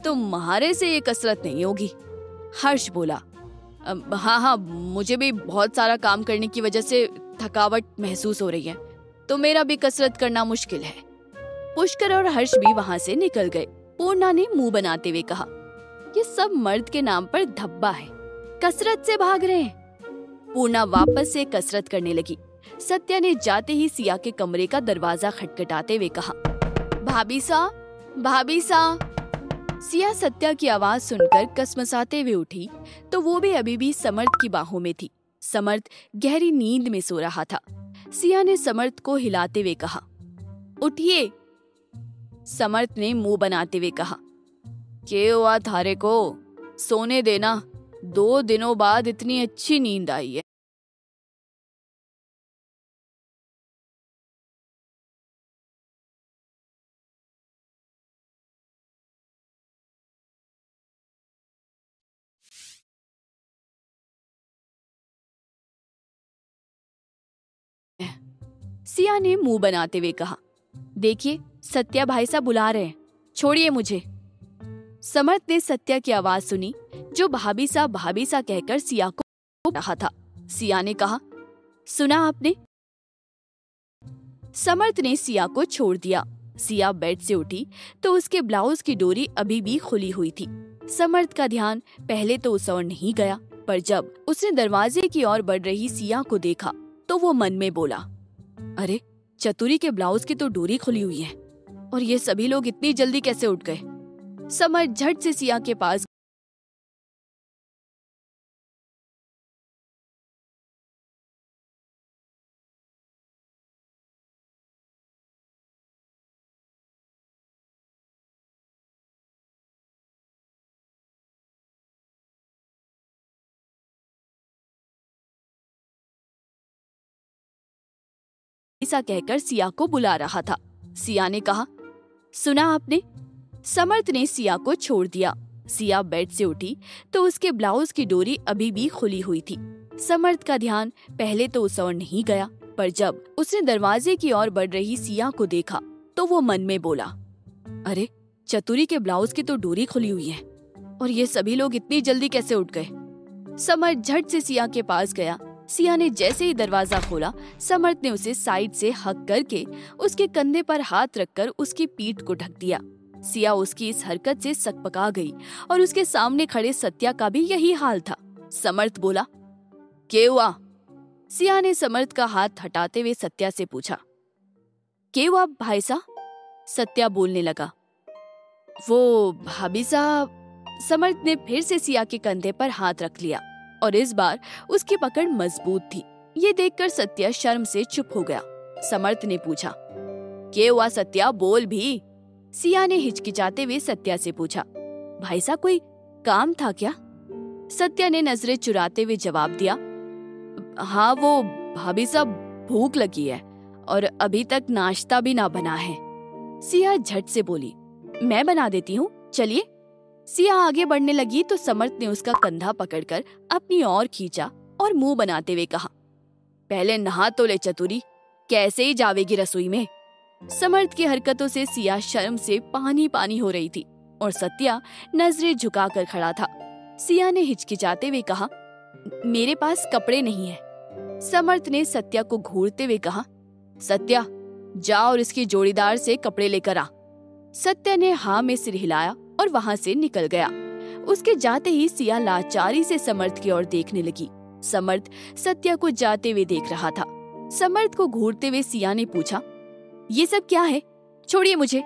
Speaker 1: तो म्हारे से ये कसरत नहीं होगी। हर्ष बोला, हाँ, मुझे भी बहुत सारा काम करने की वजह से थकावट महसूस हो रही है, तो मेरा भी कसरत करना मुश्किल है। पुष्कर और हर्ष भी वहाँ से निकल गए। पूर्णा ने मुंह बनाते हुए कहा, ये सब मर्द के नाम पर धब्बा है, कसरत से भाग रहे हैं। पूर्णा वापस से कसरत करने लगी। सत्या ने जाते ही सिया के कमरे का दरवाजा खटखटाते हुए कहा, भाभी सा, भाभी सा। सिया सत्या की आवाज सुनकर कसमसाते हुए उठी तो वो भी अभी भी समर्थ की बाहों में थी। समर्थ गहरी नींद में सो रहा था। सिया ने समर्थ को हिलाते हुए कहा, उठिए। समर्थ ने मुंह बनाते हुए कहा, क्या हुआ थारे को, सोने देना, 2 दिनों बाद इतनी अच्छी नींद आई है। सिया ने मुंह बनाते हुए कहा, देखिए सत्या भाई साहब बुला रहे हैं, छोड़िए मुझे। समर्थ ने सत्या की आवाज सुनी जो भाभी सा कहकर सिया को रहा था। सिया ने कहा, सुना आपने? समर्थ ने सिया को छोड़ दिया। सिया बेड से उठी तो उसके ब्लाउज की डोरी अभी भी खुली हुई थी। समर्थ का ध्यान पहले तो उस ओर नहीं गया, पर जब उसने दरवाजे की ओर बढ़ रही सिया को देखा तो वो मन में बोला, अरे चतुरी के ब्लाउज की तो डोरी खुली हुई है, और ये सभी लोग इतनी जल्दी कैसे उठ गए? समर्थ झट से सिया के पास ऐसा कहकर सिया को बुला रहा था। सिया ने कहा, सुना आपने? समर्थ ने सिया को छोड़ दिया। सिया बेड से उठी तो उसके ब्लाउज की डोरी अभी भी खुली हुई थी। समर्थ का ध्यान पहले तो उस ओर नहीं गया, पर जब उसने दरवाजे की ओर बढ़ रही सिया को देखा तो वो मन में बोला, अरे चतुरी के ब्लाउज की तो डोरी खुली हुई है, और ये सभी लोग इतनी जल्दी कैसे उठ गए? समर्थ झट से सिया के पास गया। सिया ने जैसे ही दरवाजा खोला, समर्थ ने उसे साइड से हक करके उसके कंधे पर हाथ रखकर उसकी पीठ को ढक दिया। सिया उसकी इस हरकत से सकपका गई और उसके सामने खड़े सत्या का भी यही हाल था। समर्थ बोला, क्या हुआ? सिया ने समर्थ का हाथ हटाते हुए सत्या से पूछा। क्या हुआ भाई साहब? सत्या बोलने लगा। वो भाभी साहब। समर्थ ने फिर से सिया के कंधे पर हाथ रख लिया और इस बार उसकी पकड़ मजबूत थी। ये देखकर सत्या शर्म से चुप हो गया। समर्थ ने पूछा, क्या हुआ सत्या, बोल भी। सिया ने हिचकिचाते हुए सत्या से पूछा, भाई साहब कोई काम था क्या? सत्या ने नजरें चुराते हुए जवाब दिया, हाँ वो भाभी साहब भूख लगी है और अभी तक नाश्ता भी ना बना है। सिया झट से बोली, मैं बना देती हूँ, चलिए। सिया आगे बढ़ने लगी तो समर्थ ने उसका कंधा पकड़कर अपनी ओर खींचा और मुंह बनाते हुए कहा, पहले नहा तो ले चतुरी, कैसे ही जावेगी रसोई में। समर्थ की हरकतों से सिया शर्म से पानी पानी हो रही थी और सत्या नजरें झुकाकर खड़ा था। सिया ने हिचकिचाते हुए कहा, मेरे पास कपड़े नहीं है। समर्थ ने सत्या को घूरते हुए कहा, सत्या जा और इसकी जोड़ीदार से कपड़े लेकर आ। सत्या ने हाँ में सिर हिलाया और वहाँ से निकल गया। उसके जाते ही सिया लाचारी से समर्थ की ओर देखने लगी। समर्थ सत्या को जाते हुए देख रहा था। समर्थ को घूरते हुए सिया ने पूछा, ये सब क्या है? छोड़िए मुझे।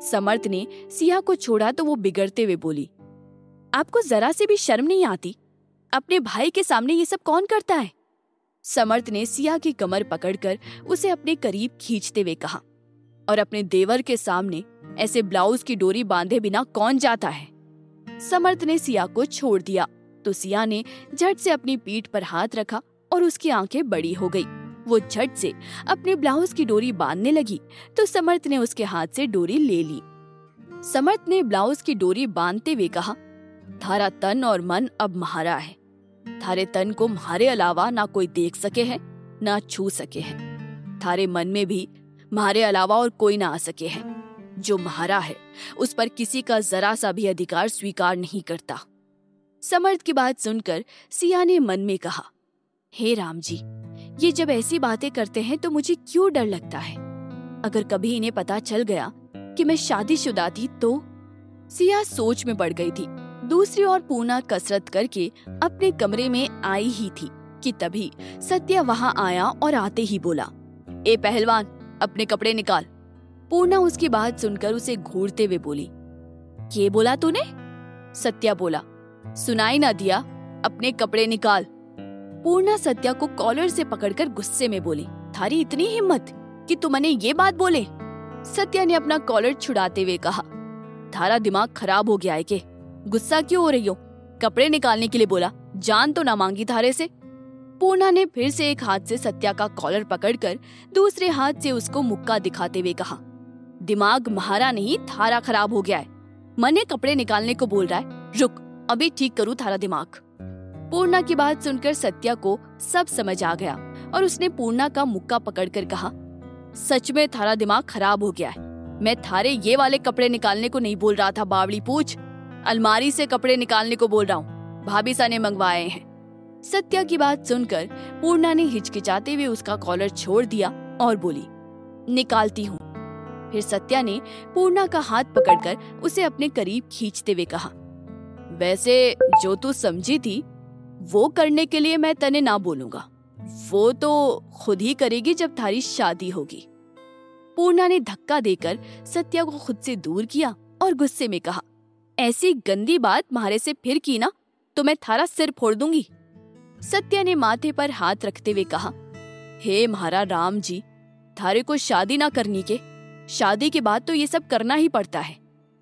Speaker 1: समर्थ ने सिया को छोड़ा तो वो बिगड़ते हुए बोली, आपको जरा से भी शर्म नहीं आती? अपने भाई के सामने ये सब कौन करता है? समर्थ ने सिया की कमर पकड़कर उसे अपने करीब खींचते हुए कहा, और अपने देवर के सामने ऐसे ब्लाउज की डोरी बांधे बिना कौन जाता है? समर्थ ने सिया को छोड़ दिया तो सिया ने झट से अपनी पीठ पर हाथ रखा और उसकी आंखें बड़ी हो गई। वो झट से अपने ब्लाउज की डोरी बांधने लगी तो समर्थ ने उसके हाथ से डोरी ले ली। समर्थ ने ब्लाउज की डोरी बांधते हुए कहा, थारा तन और मन अब म्हारा है। थारे तन को म्हारे अलावा ना कोई देख सके है ना छू सके है। थारे मन में भी म्हारे अलावा और कोई ना आ सके है। जो म्हारा है उस पर किसी का जरा सा भी अधिकार स्वीकार नहीं करता। समर्थ की बात सुनकर सिया ने मन में कहा, हे राम जी, ये जब ऐसी बातें करते हैं तो मुझे क्यों डर लगता है। अगर कभी इन्हें पता चल गया कि मैं शादीशुदा थी तो। सिया सोच में पड़ गई थी। दूसरी ओर पूना कसरत करके अपने कमरे में आई ही थी कि तभी सत्या वहां आया और आते ही बोला, ए पहलवान, अपने कपड़े निकाल। पूर्णा उसकी बात सुनकर उसे घूरते हुए बोली, ये बोला तूने? सत्या बोला, सुनाई ना दिया, अपने कपड़े निकाल। पूर्णा सत्या को कॉलर से पकड़कर गुस्से में बोली, थारी इतनी हिम्मत कि तू मने ये बात बोले? सत्या ने अपना कॉलर छुड़ाते हुए कहा, थारा दिमाग खराब हो गया है के? गुस्सा क्यों हो रही हो? कपड़े निकालने के लिए बोला, जान तो ना मांगी थारे से। पूर्णा ने फिर से एक हाथ से सत्या का कॉलर पकड़कर दूसरे हाथ से उसको मुक्का दिखाते हुए कहा, दिमाग म्हारा नहीं थारा खराब हो गया है। मने कपड़े निकालने को बोल रहा है, रुक अभी ठीक करूँ थारा दिमाग। पूर्णा की बात सुनकर सत्या को सब समझ आ गया और उसने पूर्णा का मुक्का पकड़कर कहा, सच में थारा दिमाग खराब हो गया है। मैं थारे ये वाले कपड़े निकालने को नहीं बोल रहा था बावड़ी पूछ, अलमारी से कपड़े निकालने को बोल रहा हूँ, भाभी सा ने मंगवाए हैं। सत्या की बात सुनकर पूर्णा ने हिचकिचाते हुए उसका कॉलर छोड़ दिया और बोली, निकालती हूँ। फिर सत्या ने पूर्णा का हाथ पकड़कर उसे अपने करीब खींचते हुए कहा, वैसे जो तू समझी थी वो करने के लिए मैं तने ना बोलूंगा, वो तो खुद ही करेगी जब थारी शादी होगी। पूर्णा ने धक्का देकर सत्या को खुद से दूर किया और गुस्से में कहा, ऐसी गंदी बात म्हारे से फिर की ना तो मैं थारा सिर फोड़ दूंगी। सत्या ने माथे पर हाथ रखते हुए कहा, हे म्हारा राम जी, थारे को शादी ना करनी के? शादी के बाद तो ये सब करना ही पड़ता है।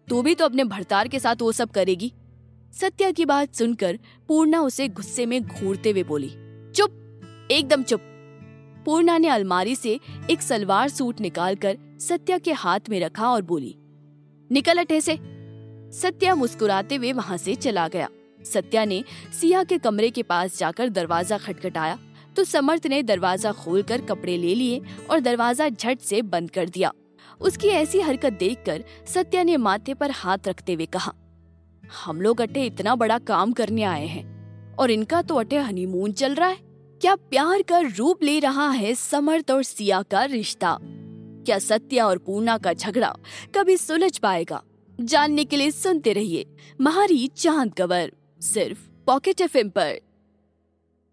Speaker 1: तू भी तो अपने भरतार के साथ वो सब करेगी। सत्या की बात सुनकर पूर्णा उसे गुस्से में घूरते हुए बोली, चुप, एकदम चुप। पूर्णा ने अलमारी से एक सलवार सूट निकालकर सत्या के हाथ में रखा और बोली, निकल हटे से। सत्या मुस्कुराते हुए वहां से चला गया। सत्या ने सिया के कमरे के पास जाकर दरवाजा खटखटाया तो समर्थ ने दरवाजा खोलकर कपड़े ले लिए और दरवाजा झट से बंद कर दिया। उसकी ऐसी हरकत देखकर सत्या ने माथे पर हाथ रखते हुए कहा, हम लोग अट्टे इतना बड़ा काम करने आए हैं और इनका तो अटे हनीमून चल रहा है। क्या प्यार का रूप ले रहा है समर्थ और सिया का रिश्ता? क्या सत्या और पूर्णा का झगड़ा कभी सुलझ पाएगा? जानने के लिए सुनते रहिए महारी चांद कवर, सिर्फ पॉकेट एफएम पर।